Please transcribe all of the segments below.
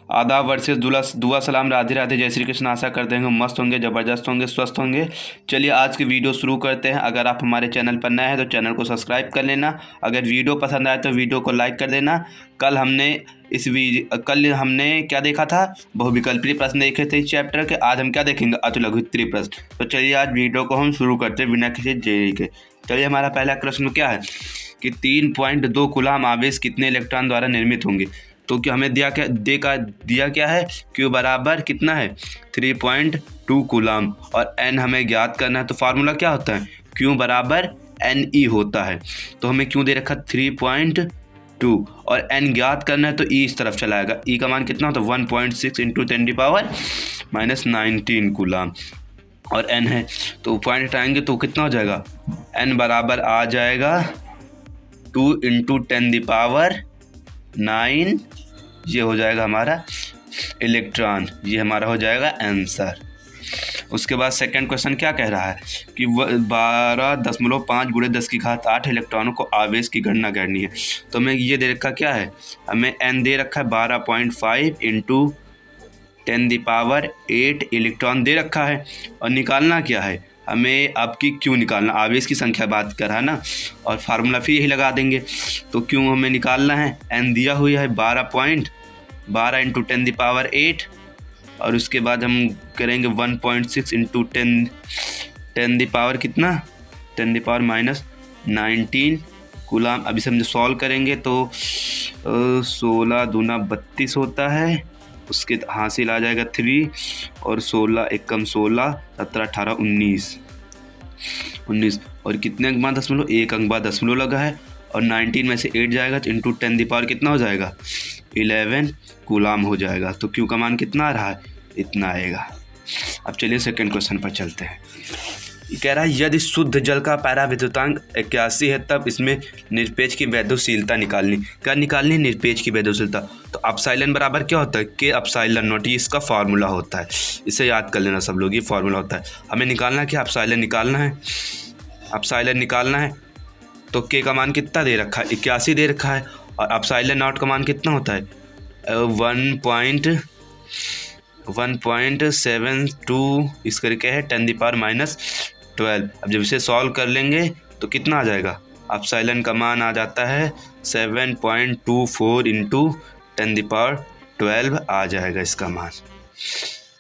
आदाब वर्सेस दुआ सलाम, राधे राधे, जय श्री कृष्ण। आशा करते हैं मस्त होंगे, ज़बरदस्त होंगे, स्वस्थ होंगे। चलिए आज की वीडियो शुरू करते हैं। अगर आप हमारे चैनल पर नए हैं तो चैनल को सब्सक्राइब कर लेना। अगर वीडियो पसंद आए तो वीडियो को लाइक कर देना। कल हमने क्या देखा था? बहुविकल्पीय प्रश्न देखे थे इस चैप्टर के। आज हम क्या देखेंगे? अतिलघुत्तरीय प्रश्न। तो चलिए आज वीडियो को हम शुरू करते हैं बिना किसी देरी के। चलिए हमारा पहला प्रश्न क्या है कि 3.2 कूलम आवेश कितने इलेक्ट्रॉन द्वारा निर्मित होंगे। तो क्या हमें दिया क्या है? Q बराबर कितना है? 3.2 कूलम और N हमें ज्ञात करना है। तो फार्मूला क्या होता है? Q बराबर NE होता है। तो हमें Q दे रखा 3.2 और N ज्ञात करना है तो E इस तरफ चला आएगा। E का मान कितना होता है? 1.6 × 10⁻⁹ कूलम और N है तो पॉइंट हटाएंगे तो कितना हो जाएगा? N बराबर आ जाएगा 2 × 10⁹ ये हो जाएगा हमारा इलेक्ट्रॉन। ये हमारा हो जाएगा आंसर। उसके बाद सेकंड क्वेश्चन क्या कह रहा है कि 12.5 × 10⁸ इलेक्ट्रॉनों को आवेश की गणना करनी है। तो हमें ये दे रखा क्या है? हमें N दे रखा है 12.5 × 10⁸ इलेक्ट्रॉन दे रखा है और निकालना क्या है? हमें आपकी Q निकालना, आवेश की संख्या बात कर रहा है ना, और फार्मूला फिर यही लगा देंगे। तो Q हमें निकालना है। N दिया हुआ है 12 × 10⁸ और उसके बाद हम करेंगे 1.6 × 10⁻, कितना? 10⁻⁻19 कूलम। अभी से हम सॉल्व करेंगे तो 16 दूना 32 होता है। उसके हासिल आ जाएगा 3 और 16 एकम 16, 17 18 19 और कितने अंक बाद दशमलव? 1 अंक बाद दशमलव लगा है और 19 में से 8 जाएगा तो इंटू 10⁻, कितना हो जाएगा? 11 कूलम हो जाएगा। तो Q का मान कितना आ रहा है? इतना आएगा। अब चलिए सेकंड क्वेश्चन पर चलते हैं। ये कह रहा है यदि शुद्ध जल का पराविद्युतांक 81 है तब इसमें निरपेक्ष की वैद्युशीलता निकालनी। क्या निकालनी? निरपेक्ष की वैद्युशीलता। तो एप्सिलॉन बराबर क्या होता है? K epsilon not. ये इसका फार्मूला होता है, इसे याद कर लेना सब लोग। ये फार्मूला होता है। हमें निकालना क्या? एप्सिलॉन निकालना है। एप्सिलॉन निकालना है तो K का मान कितना दे रखा है? 81 दे रखा है और एप्सिलॉन नॉट का मान कितना होता है? 1.72 इस करके है 10⁻⁻12। अब जब इसे सॉल्व कर लेंगे तो कितना आ जाएगा? एप्सिलॉन का मान आ जाता है 7.24 × 10⁻12 आ जाएगा इसका मान,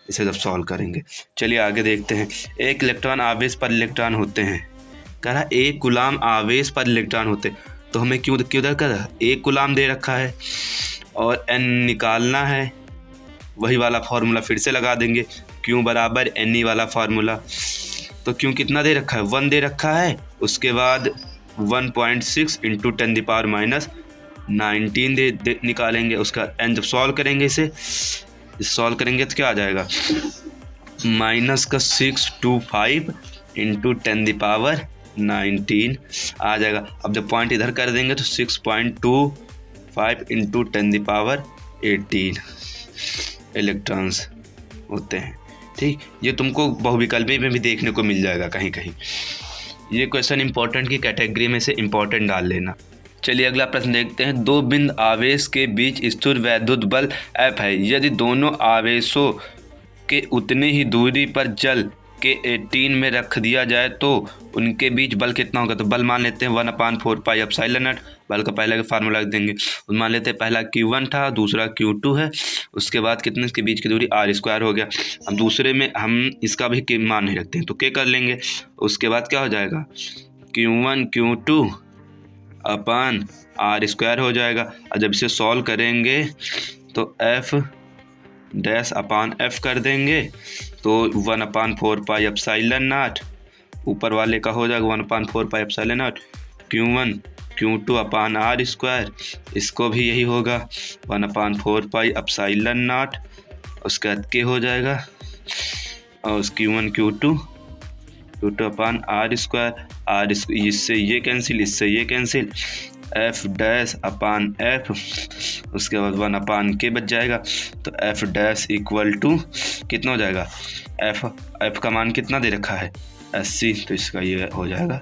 इसे जब सॉल्व करेंगे। चलिए आगे देखते हैं। एक इलेक्ट्रॉन आवेश पर इलेक्ट्रॉन होते हैं। कह रहा 1 कूलम आवेश पर इलेक्ट्रॉन होते। तो हमें क्यों कर 1 कूलम दे रखा है और N निकालना है। वही वाला फार्मूला फिर से लगा देंगे, Q बराबर NE वाला फार्मूला। तो Q कितना दे रखा है? 1 दे रखा है। उसके बाद 1.6 × 10⁻⁹ निकालेंगे। उसका N जब सॉल्व करेंगे, इसे सॉल्व करेंगे तो क्या आ जाएगा? -625 × 10⁻⁹ आ जाएगा। अब जब पॉइंट इधर कर देंगे तो 6.25 × 10⁻18 इलेक्ट्रॉन्स होते हैं। ठीक, ये तुमको बहुविकल्पी में भी देखने को मिल जाएगा कहीं कहीं। ये क्वेश्चन इंपॉर्टेंट की कैटेगरी में से इंपॉर्टेंट डाल लेना। चलिए अगला प्रश्न देखते हैं। 2 बिंदु आवेश के बीच स्थिर वैद्युत बल F है। यदि दोनों आवेशों के उतने ही दूरी पर जल के 18 में रख दिया जाए तो उनके बीच बल कितना होगा? तो बल मान लेते हैं 1/4πε0। बल का पहले का फार्मूला रख देंगे। मान लेते हैं पहला Q1 था, दूसरा Q2 है। उसके बाद कितने इसके बीच की दूरी r² हो गया। अब दूसरे में हम इसका भी K मान नहीं रखते हैं तो K कर लेंगे। उसके बाद क्या हो जाएगा? Q1 Q2 अपन r² हो जाएगा। और जब इसे सॉल्व करेंगे तो F' कर देंगे तो 1/4πε0 ऊपर वाले का हो जाएगा 1/4πε0 Q1 Q2 r²। इसको भी यही होगा 1/4πε0। उसके बाद K हो जाएगा और Q1 Q2 r²। इससे ये कैंसिल, इससे ये कैंसिल, F'/F। उसके बाद 1/K बच जाएगा। तो F' इक्वल टू कितना हो जाएगा? F का मान कितना दे रखा है? 80। तो इसका ये हो जाएगा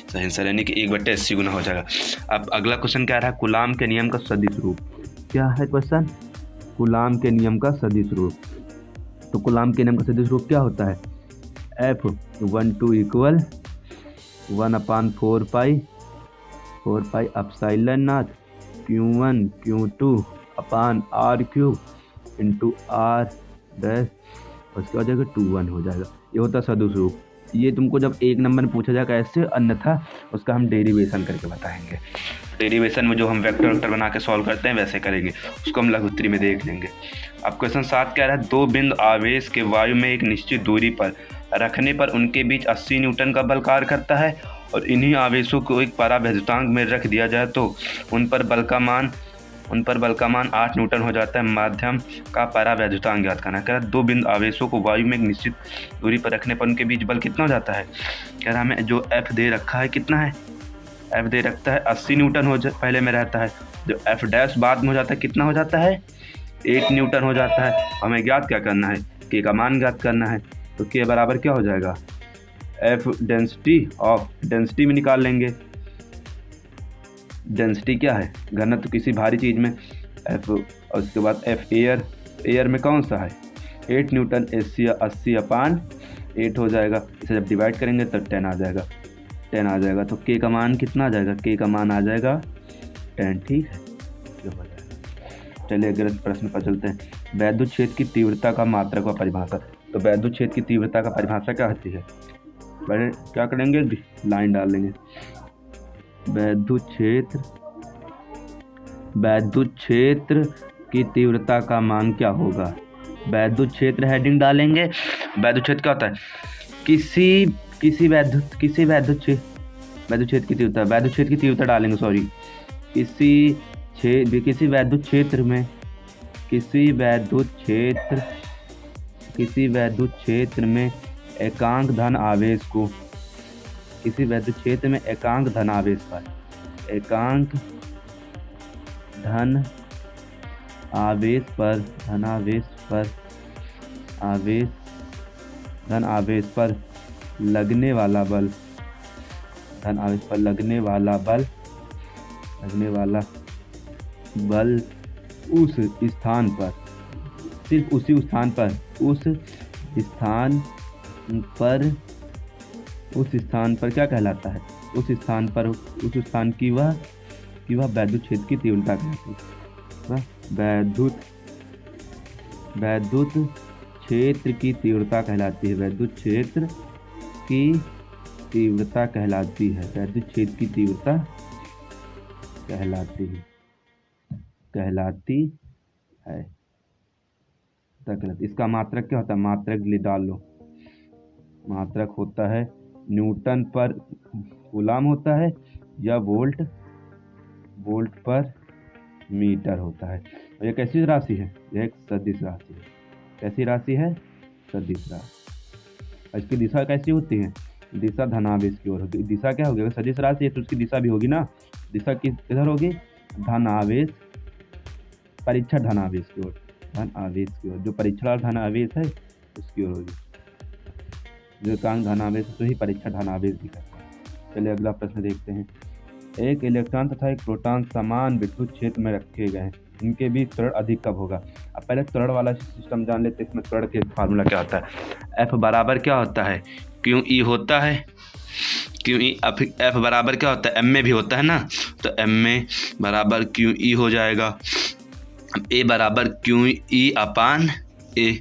सही आंसर, यानी कि 1/80 गुना हो जाएगा। अब अगला क्वेश्चन क्या रहा है? कूलम के नियम का सदिश रूप। क्या है क्वेश्चन? कूलाम के नियम का सदिश रूप। तो कूलाम के नियम का सदिश रूप क्या होता है? F12 equal 1/4 pi epsilon not Q1 Q2 upon R³ into R dash, उसके बाद जाएगा 2 1 हो जाएगा। ये होता है सदिश रूप। ये तुमको जब 1 नंबर में पूछा जाएगा ऐसे, अन्यथा उसका हम डेरिवेशन करके बताएंगे। डेरिवेशन में जो हम वेक्टर बना के सॉल्व करते हैं वैसे करेंगे, उसको हम लघुत्तरी में देख लेंगे। अब क्वेश्चन 7 कह रहा है 2 बिंदु आवेश के वायु में एक निश्चित दूरी पर रखने पर उनके बीच 80 न्यूटन का बल कार्य करता है और इन्हीं आवेशों को एक परावैद्युतांक में रख दिया जाए तो उन पर बल का मान 8 न्यूटन हो जाता है। माध्यम का परावैद्युतांक ज्ञात करना है। कह रहा है 2 बिंदु आवेशों को वायु में एक निश्चित दूरी पर रखने पर उनके बीच बल कितना हो जाता है? कह रहा हमें जो F दे रखा है कितना है? F दे रखता है 80 न्यूटन पहले में रहता है, जो F डैश बाद में हो जाता है कितना हो जाता है? 8 न्यूटन हो जाता है। हमें ज्ञात क्या करना है? K का मान ज्ञात करना है। तो K बराबर क्या हो जाएगा? F डेंसिटी में निकाल लेंगे। डेंसिटी क्या है? घनत्व किसी भारी चीज़ में F, और उसके बाद F एयर में कौन सा है? 8 न्यूटन 80/8 हो जाएगा। इसे जब डिवाइड करेंगे तब 10 आ जाएगा। तो K का मान कितना आ जाएगा? K का मान आ जाएगा 10। ठीक है, जो हो जाएगा। चलिए अगले प्रश्न पर चलते हैं। वैद्युत क्षेत्र की तीव्रता का मात्रक व परिभाषा। तो वैद्युत क्षेत्र की तीव्रता का परिभाषा क्या होती है? पहले क्या करेंगे? लाइन डाल लेंगे। वैद्युत क्षेत्र की तीव्रता का मान क्या होगा? वैद्युत क्षेत्र हेडिंग डालेंगे। वैद्युत क्षेत्र क्या होता है? किसी वैद्युत क्षेत्र की तीव्रता, वैद्युत क्षेत्र की तीव्रता डालेंगे, सॉरी, किसी वैद्युत क्षेत्र में एकांक धन आवेश को, किसी वैद्युत क्षेत्र में एकांक धन आवेश पर लगने वाला बल उस स्थान पर, सिर्फ उसी स्थान पर, उस स्थान पर क्या कहलाता है? उस स्थान की वह वैद्युत क्षेत्र की तीव्रता कहलाती है। वैद्युत क्षेत्र की तीव्रता कहलाती है। वैद्युत क्षेत्र की तीव्रता कहलाती है। इसका मात्रक क्या होता है? मात्रक डाल लो। मात्रक होता है न्यूटन पर कूलाम होता है या वोल्ट पर मीटर होता है। और यह कैसी राशि है? यह एक सदिश राशि है। कैसी राशि है? सदिश राशि। इसकी दिशा कैसी होती है? दिशा धनावेश की ओर होगी। दिशा क्या होगी? अगर सदिश राशि है तो उसकी दिशा भी होगी ना। दिशा किधर होगी? धनावेश, परीक्षण धनावेश की ओर, जो परीक्षण धनावेश है उसकी ओर होगी। जो एकांक धनावेश तो ही परीक्षण धनावेश भी करता है। चलिए अगला प्रश्न देखते हैं। एक इलेक्ट्रॉन तथा एक प्रोटॉन समान विद्युत क्षेत्र में रखे गए हैं, इनके बीच त्वरण अधिक कब होगा? अब पहले त्वरण वाला सिस्टम जान लेते हैं। इसमें त्वरण के फार्मूला क्या होता है? F बराबर क्या होता है? QE होता है। QE F बराबर क्या होता है? M में भी होता है ना, तो M में बराबर QE हो जाएगा। A बराबर QE अपान A,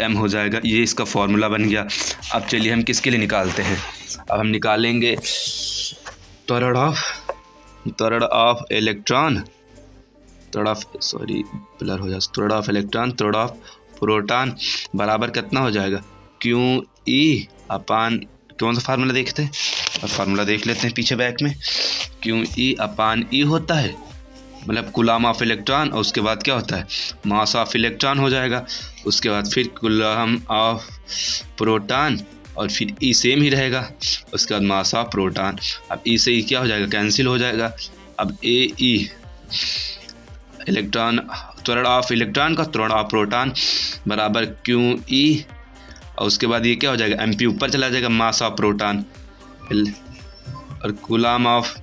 M हो जाएगा। ये इसका फॉर्मूला बन गया। अब चलिए हम किसके लिए निकालते हैं? अब हम निकालेंगे त्वरण ऑफ इलेक्ट्रॉन, त्वरण ऑफ इलेक्ट्रॉन, त्वरण ऑफ प्रोटॉन बराबर कितना हो जाएगा? QE अपान, कौन सा फार्मूला देखते हैं? अब फार्मूला देख लेते हैं पीछे बैक में। QE अपान E होता है, मतलब कूलाम ऑफ इलेक्ट्रॉन, और उसके बाद क्या होता है? मास ऑफ इलेक्ट्रॉन हो जाएगा। उसके बाद फिर कूलाम ऑफ प्रोटॉन, और फिर E सेम ही रहेगा। उसके बाद मास ऑफ प्रोटॉन। अब E से E क्या हो जाएगा? कैंसिल हो जाएगा। अब AE इलेक्ट्रॉन, त्वरण ऑफ इलेक्ट्रॉन का त्वरण ऑफ प्रोटॉन बराबर QE, और उसके बाद ये क्या हो जाएगा? MP ऊपर चला जाएगा, मास ऑफ प्रोटॉन, और कूलाम ऑफ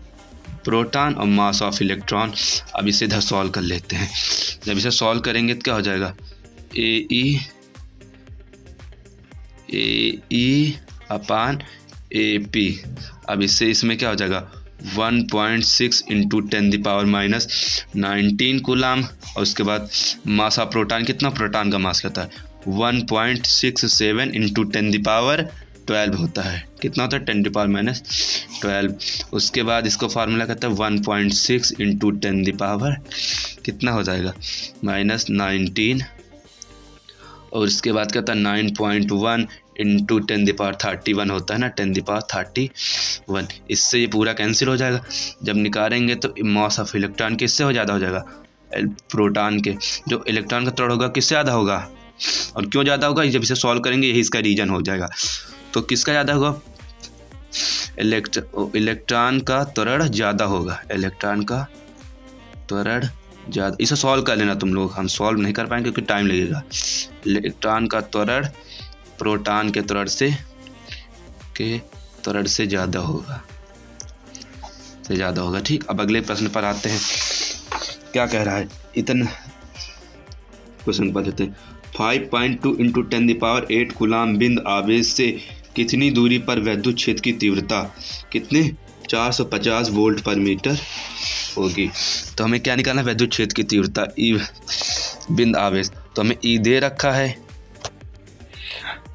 प्रोटॉन और मास ऑफ इलेक्ट्रॉन। अब इसे इधर सॉल्व कर लेते हैं। जब इसे सॉल्व करेंगे तो क्या हो जाएगा, ए अपान AP। अब इससे इसमें क्या हो जाएगा 1.6 इंटू 10⁻⁻19 कूलाम। और उसके बाद मास ऑफ प्रोटॉन कितना, प्रोटॉन का मास कहता है 1.67 इंटू 10⁻12 होता है। कितना होता है 10⁻12। उसके बाद इसको फार्मूला कहता है 1.6 इंटू 10⁻, कितना हो जाएगा -19। और इसके बाद कहता है 9.1 इंटू 10⁻31 होता है ना, 10⁻31। इससे ये पूरा कैंसिल हो जाएगा। जब निकालेंगे तो मास ऑफ इलेक्ट्रॉन किससे हो ज़्यादा हो जाएगा, प्रोटॉन के। जो इलेक्ट्रॉन का त्वरण होगा किससे ज़्यादा होगा, और क्यों ज़्यादा होगा, जब इसे सॉल्व करेंगे यही इसका रीजन हो जाएगा। तो किसका ज़्यादा होगा, इलेक्ट्रॉन का त्वरण ज़्यादा होगा, इलेक्ट्रॉन का त्वरण ज़्यादा। इसे सॉल्व कर लेना तुम लोग, हम सॉल्व नहीं कर पाएंगे क्योंकि टाइम लगेगा। इलेक्ट्रॉन का त्वरण प्रोटॉन के त्वरण से ज़्यादा होगा, ठीक। अब अगले प्रश्न पर आते हैं। क्या कह रहा है, इतना क्वेश्चन पर देते हैं। 5.2 इंटू 10⁸ कूलाम बिंद आवेश से कितनी दूरी पर विद्युत क्षेत्र की तीव्रता कितने 450 वोल्ट पर मीटर होगी। तो हमें क्या निकालना है, विद्युत क्षेत्र की तीव्रता ई बिंद आवेश। तो हमें ई दे रखा है,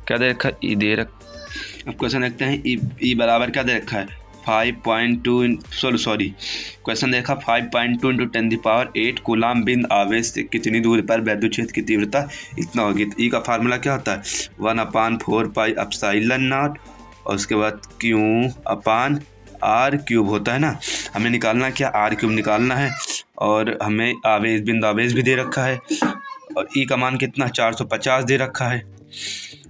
क्या दे रखा है, ई दे रखा। अब क्वेश्चन देखते हैं, ई बराबर क्या दे रखा है 5.2 क्वेश्चन देखा 5.2 इंटू 10⁸ कूलाम बिंद आवेश से कितनी दूरी पर विद्युत क्षेत्र की तीव्रता इतना होगी। तो ई का फार्मूला क्या होता है 1/4πε0 और उसके बाद Q/R³ होता है ना। हमें निकालना क्या, R³ निकालना है। और हमें आवेश बिंद आवेश भी दे रखा है। और ई का मान कितना 450 दे रखा है।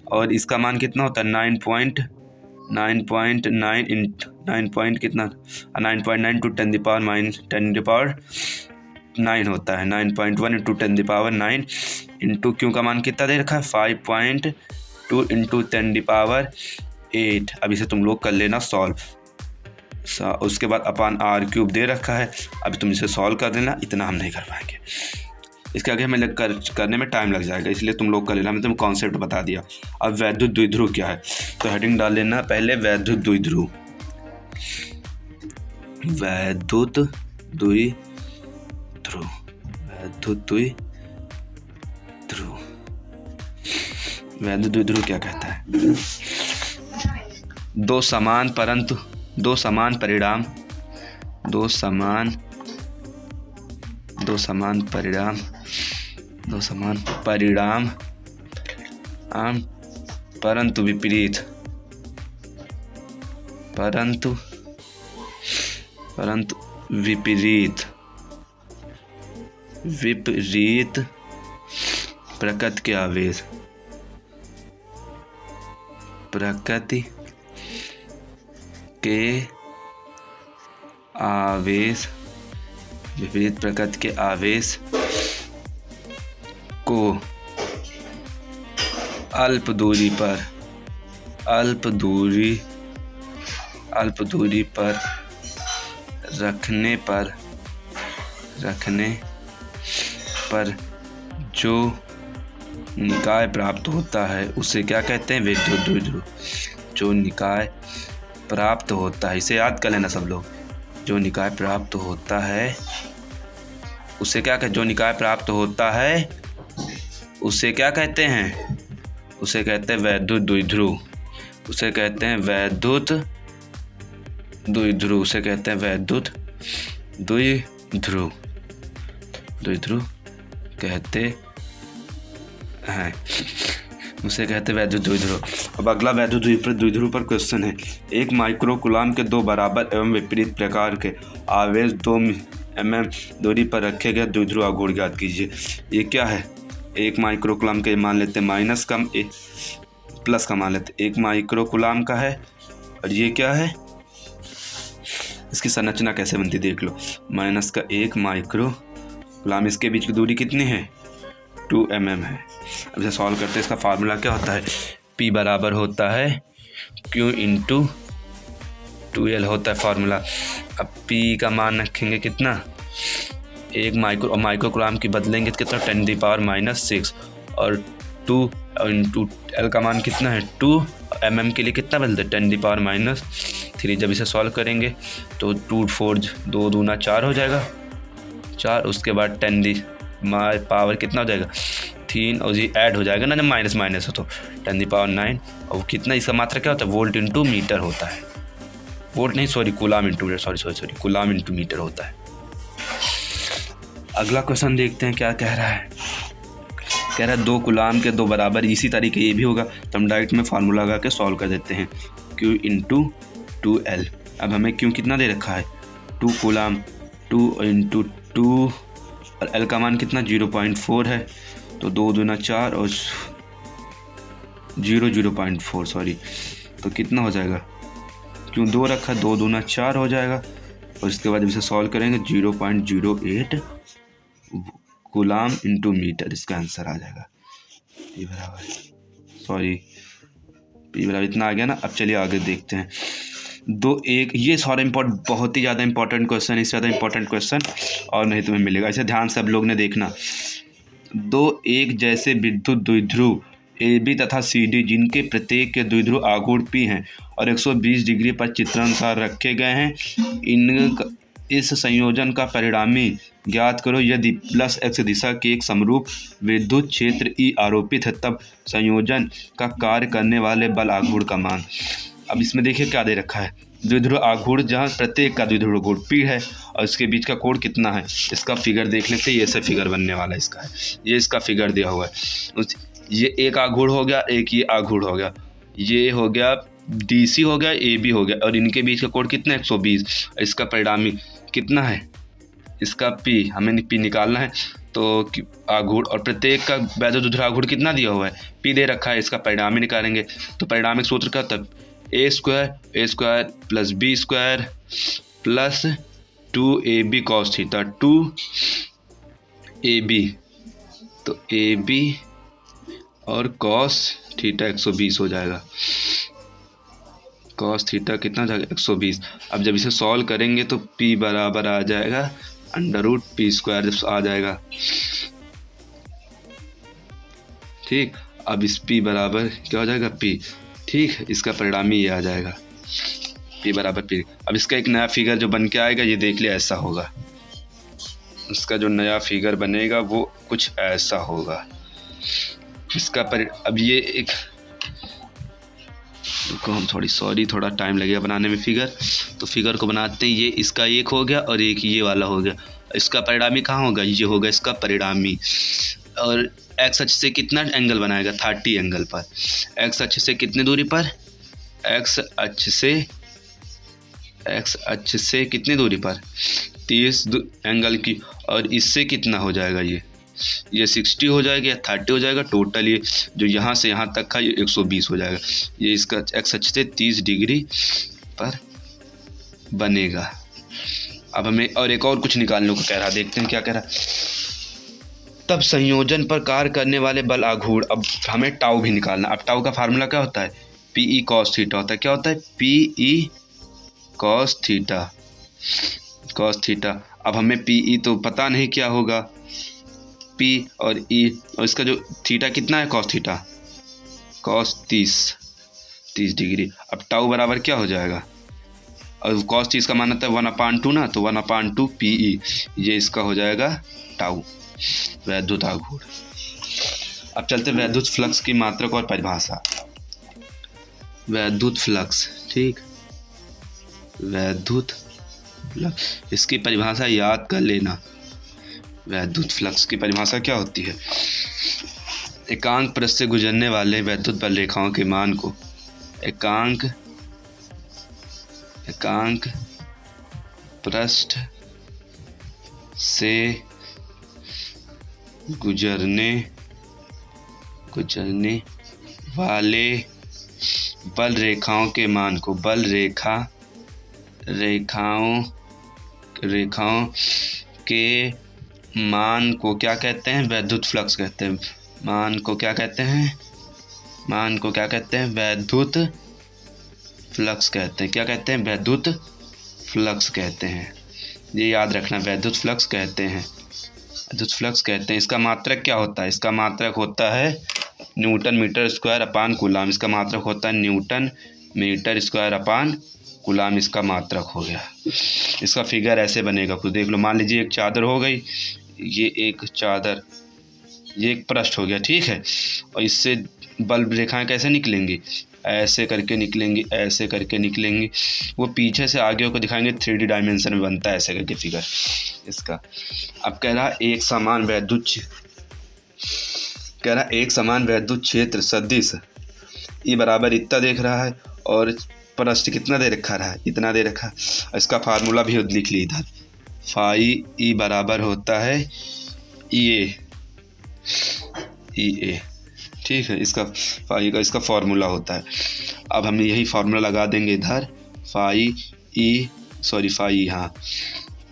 और इसका मान कितना होता है 9.9 टू 10⁻9 होता है। 9.1 इंटू 10⁻9 इंटू क्यू का मान कितना दे रखा है 5.2 इंटू 10⁸8। अब इसे तुम लोग कर लेना सॉल्व। उसके बाद अपान R³ दे रखा है। अभी तुम इसे सॉल्व कर देना, इतना हम नहीं कर पाएंगे, इसके आगे हमें करने में टाइम लग जाएगा, इसलिए तुम लोग कर लेना। मैं तुम्हें कॉन्सेप्ट बता दिया। अब वैद्युत द्विध्रुव क्या है, तो हेडिंग डाल लेना पहले वैद्युत द्विध्रुव। वैद्युत द्विध्रुव क्या कहता है, दो समान परिणाम परंतु विपरीत प्रकृति के आवेश को अल्प दूरी पर रखने पर जो निकाय प्राप्त होता है उसे क्या कहते हैं, विद्युत द्विध्रुव। जो निकाय प्राप्त होता है, इसे याद कर लेना सब लोग। जो निकाय प्राप्त होता है उसे क्या कहते, जो निकाय प्राप्त होता है उसे क्या कहते हैं, उसे कहते हैं वैद्युत द्विध्रुव। उसे कहते हैं वैद्युत द्विध्रुव कहते हैं, उसे कहते हैं वैद्युत द्विध्रुव। अब अगला वैद्युत द्विध्रुव पर क्वेश्चन है। एक माइक्रो कूलाम के दो बराबर एवं विपरीत प्रकार के आवेश 2 mm दूरी पर रखे गए द्विध्रुव आघूर्ण ज्ञात कीजिए। ये क्या है, एक माइक्रो कूलाम के मान लेते हैं माइनस का, प्लस का मान लेते हैं। एक माइक्रो कूलाम का है और ये क्या है, इसकी संरचना कैसे बनती देख लो। माइनस का 1 माइक्रो कूलाम, इसके बीच की दूरी कितनी है 2 mm है। अब इसे सॉल्व करते हैं। इसका फार्मूला क्या होता है, P बराबर होता है Q इंटू 2L होता है फार्मूला। अब P का मान रखेंगे कितना, 1 माइक्रो कूलम की बदलेंगे तो कितना 10⁻⁻6 और 2 इंटू L का मान कितना है 2 mm के लिए कितना बदलते 10⁻3। जब इसे सॉल्व करेंगे तो 2 4 2 दूना 4 हो जाएगा 4, उसके बाद 10⁻⁴ कितना हो जाएगा 3 और ये ऐड हो जाएगा ना, जब माइनस माइनस हो तो 10⁹ और कितना, इसका मात्रा क्या होता है वोल्ट इंटू मीटर होता है, वोल्ट नहीं sorry coulomb into metre, sorry coulomb into metre होता है। अगला क्वेश्चन देखते हैं क्या कह रहा है। कह रहा है 2 कूलम के 2 बराबर, इसी तरीके ये भी होगा तो हम डायरेक्ट में फार्मूला लगा के सॉल्व कर देते हैं, Q इंटू 2L। अब हमें Q कितना दे रखा है 2 कूलम, 2 इंटू 2 और L का मान कितना 0.4 है, तो 2 दूना 4 और 0.4 सॉरी, तो कितना हो जाएगा, क्यों 2 रखा 2 दूना 4 हो जाएगा और इसके बाद इसे सॉल्व करेंगे 0.08 कूलम इंटू मीटर, इसका आंसर आ जाएगा P बराबर इतना आ गया ना। अब चलिए आगे देखते हैं। ये सारा बहुत ही ज़्यादा इंपॉर्टेंट क्वेश्चन है, इससे ज़्यादा इंपॉर्टेंट क्वेश्चन और नहीं तुम्हें मिलेगा, इसे ध्यान से सब लोग ने देखना। 2 एक जैसे विद्युत द्विध्रुव AB तथा CD जिनके प्रत्येक के द्विध्रुव आघूर्ण P हैं और 120 डिग्री पर चित्रानुसार रखे गए हैं, इस संयोजन का परिणामी ज्ञात करो। यदि प्लस x दिशा के एक समरूप विद्युत क्षेत्र E आरोपित है तब संयोजन का कार्य करने वाले बल आघूर्ण का मान। अब इसमें देखिए क्या दे रखा है, द्विध्रुव आघूर्ण जहाँ प्रत्येक का द्विध्रुव आघूर्ण P है और इसके बीच का कोण कितना है, इसका फिगर देख लेते हैं। ये ऐसा फिगर बनने वाला है इसका, ये इसका फिगर दिया हुआ है। ये एक आघूर्ण हो गया, एक ये आघूर्ण हो गया, ये हो गया DC हो गया, AB हो गया और इनके बीच का कोण कितना है 120। इसका परिणामी कितना है, इसका P हमें P निकालना है, तो आघूर्ण और प्रत्येक का वैद्युत द्विध्रुव आघूर्ण कितना दिया हुआ है P दे रखा है, इसका परिणामी निकालेंगे। तो परिणामिक सूत्र का तब a square plus b square plus 2ab cos theta 2ab, तो ab और cos थीटा 120 हो जाएगा, cos थीटा कितना हो जाएगा 120। अब जब इसे सॉल्व करेंगे तो p बराबर आ जाएगा √p² आ जाएगा, ठीक। अब इस p बराबर क्या हो जाएगा p, ठीक, इसका परिणामी ये आ जाएगा P बराबर P। अब इसका एक नया फिगर जो बन के आएगा ये देख लिया ऐसा होगा, इसका जो नया फिगर बनेगा वो कुछ ऐसा होगा। इसका अब ये एक हम थोड़ा टाइम लगेगा बनाने में फिगर, तो फिगर को बनाते हैं। ये इसका एक हो गया और एक ये वाला हो गया, इसका परिणामी कहाँ होगा, ये होगा इसका परिणामी। और एक्स अक्ष से कितना एंगल बनाएगा 30 एंगल पर, एक्स अक्ष से कितनी दूरी पर, एक्स अक्ष से कितनी दूरी पर 30 एंगल की, और इससे कितना हो जाएगा ये 60 हो जाएगा या 30 हो जाएगा, टोटल ये जो यहाँ से यहाँ तक का ये 120 हो जाएगा। ये इसका एक्स अक्ष से 30 डिग्री पर बनेगा। अब हमें और एक और कुछ निकालने को कह रहा, देखते हैं क्या कह रहा। तब संयोजन पर कार्य करने वाले बल आघूर्ण, अब हमें टाउ भी निकालना। अब टाउ का फार्मूला क्या होता है PE cos थीटा होता है, क्या होता है PE cos थीटा। अब हमें PE तो पता नहीं क्या होगा, P और E और इसका जो थीटा कितना है cos थीटा cos 30 डिग्री। अब टाउ बराबर क्या हो जाएगा, और cos 30 का मान होता है 1/2 ना, तो 1/2 PE, ये इसका हो जाएगा टाउ वैद्युत आघूर्ण। अब चलते वैद्युत फ्लक्स की मात्रक और परिभाषा। वैद्युत फ्लक्स, ठीक, वैद्युत फ्लक्स, इसकी परिभाषा याद कर लेना। वैद्युत फ्लक्स की परिभाषा क्या होती है, एकांक पृष्ठ से गुजरने वाले वैद्युत बल रेखाओं के मान को एकांक पृष्ठ से गुजरने वाले बल रेखाओं के मान को रेखाओं के मान को क्या कहते हैं, वैद्युत फ्लक्स कहते हैं। मान को क्या कहते हैं वैद्युत फ्लक्स कहते हैं। क्या कहते हैं? वैद्युत फ्लक्स कहते हैं। ये याद रखना, वैद्युत फ्लक्स कहते हैं, वैद्युत फ्लक्स कहते हैं। इसका मात्रक क्या होता है? इसका मात्रक होता है newton metre square upon coulomb. इसका मात्रक होता है newton metre square upon coulomb. इसका मात्रक हो गया। इसका फिगर ऐसे बनेगा, कुछ देख लो। मान लीजिए एक चादर हो गई, ये एक चादर, ये एक पृष्ठ हो गया, ठीक है। और इससे बल्ब रेखाएं कैसे निकलेंगी? ऐसे करके निकलेंगी, ऐसे करके निकलेंगी। वो पीछे से आगे को दिखाएंगे, 3D डायमेंशन में बनता है ऐसे करके फिगर इसका। अब कह रहा एक समान वैद्युत क्षेत्र सदिश ई बराबर इतना देख रहा है, और पृष्ठ कितना दे रखा है? इतना दे रखा है। इसका फार्मूला भी लिख ली इधर। फाई ई बराबर होता है ई ए, ठीक है। इसका फाई का इसका फार्मूला होता है। अब हम यही फार्मूला लगा देंगे इधर। फाई, हाँ,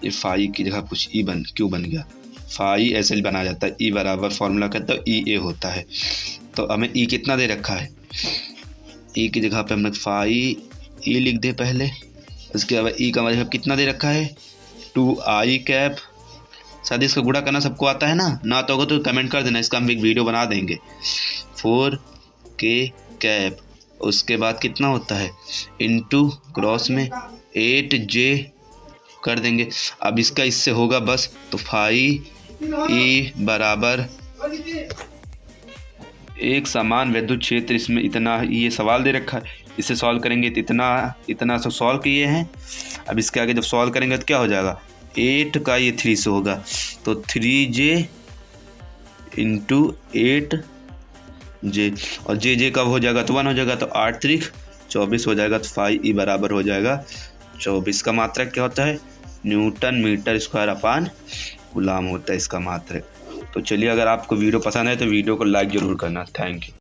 ये फाई की जगह कुछ क्यों बन गया? फाई ऐसे बना जाता है। ई बराबर फार्मूला कहता है ई ए होता है। तो हमें ई कितना दे रखा है? ई की जगह पे हमने फाई ई लिख दे पहले। उसके बाद ई का मतलब कितना दे रखा है? 2i cap. शायद इसका गुणा करना सबको आता है ना तो होगा तो कमेंट कर देना, इसका हम एक वीडियो बना देंगे। 4k cap. उसके बाद कितना होता है? इंटू क्रॉस में 8j कर देंगे। अब इसका इससे होगा बस, तो फाई ई बराबर एक समान वैद्युत क्षेत्र, इसमें इतना, ये सवाल दे रखा है, इसे सॉल्व करेंगे तो इतना सब सॉल्व किए हैं। अब इसके आगे जब सॉल्व करेंगे तो क्या हो जाएगा? 8 का ये 3 से होगा, तो 3j इंटू 8j, और जे कब हो जाएगा? तो 1 हो जाएगा, तो 8 त्रिक 24 हो जाएगा। तो फाई ई बराबर हो जाएगा 24। का मात्रक क्या होता है? Newton metre square upon coulomb होता है इसका मात्रक। तो चलिए, अगर आपको वीडियो पसंद है तो वीडियो को लाइक ज़रूर करना। Thank you.